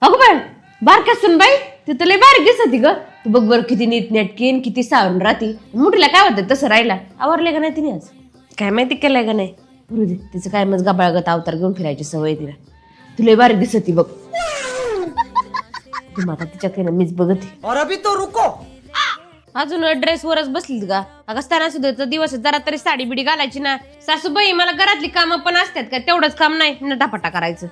अगं बाय बारक्या सुन बाई ती तर लय बारीक दिसती ग. तू बघ बर किती नीट नेटकीन किती सावरून राहती. मोठीला काय होतं तसं राहिला आवरले का नाही तिने आज काय माहिती केलंय का नाही. बरु तिचं काय मग गबाळगत अवतार घेऊन फिरायची सवय तिला. तुला लय बारीक दिसती बघ. तू आता तिच्याकडे मीच बघते. और अभी तो रुको. अजून ड्रेस वरच बसलीत का. अगं सणासुदीचा दिवस जरा तरी साडी बिडी घालायची ना. सासूबाई मला घरातली कामं पण असतात का तेवढंच काम नाही नटापटा करायचं.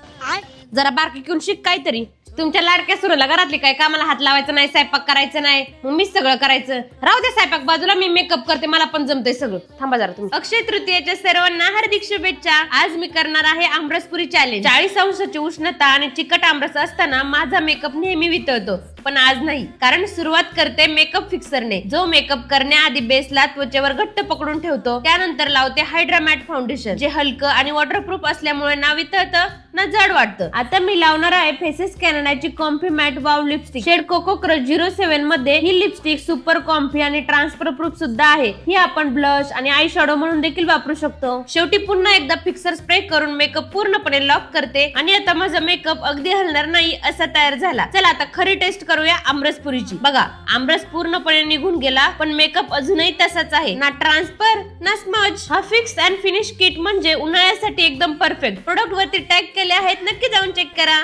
जरा बारकी घेऊन शिक काहीतरी. तुमच्या लाडक्या सुनेला घरातली काय कामाला हात लावायचं नाही स्वयंपाक करायचं नाही मग मीच सगळं करायचं. राहू दे स्वयंपाक बाजूला मी मेकअप करते मला पण जमतंय सगळं. थांबा जरा तुम्ही. अक्षय तृतीयेच्या सर्वांना हार्दिक शुभेच्छा. आज मी करणार आहे आमरसपुरी चॅलेंज. 40 अंशाची उष्णता आणि चिकट आमरस असताना माझा मेकअप नेहमी वितळतो पण आज नाही कारण सुरुवात करते मेकअप फिक्सरने जो मेकअप करण्याआधी बेसला त्वचेवर घट्ट पकडून ठेवतो. त्यानंतर लावते हायड्रा मॅट फाउंडेशन जे हलकं आणि वॉटरप्रूफ असल्यामुळे ना वितळतं ना जड वाटतं. आता मी लावणार आहे फेसेस कॅनडाची comfy matte wow lipstick shade coco crush 07 मध्ये. ही लिपस्टिक सुपर कॉम्फी आणि ट्रान्सफर प्रूफ सुद्धा आहे. ही आपण ब्लश आणि आय शॅडो म्हणून देखील वापरू शकतो. शेवटी पुन्हा एकदा फिक्सर स्प्रे करून मेकअप पूर्णपणे लॉक करते आणि आता माझा मेकअप अगदी हलणार नाही असा तयार झाला. चला आता खरी टेस्ट करूया आमरसपुरीची. बघा आमरस पूर्णपणे निघून गेला पण मेकअप अजूनही तसाच आहे. ना ट्रान्सफर ना स्मज. हा फिक्स अँड फिनिश किट म्हणजे उन्हाळ्यासाठी एकदम परफेक्ट. प्रोडक्ट वरती टॅग केले आहेत नक्की जाऊन चेक करा.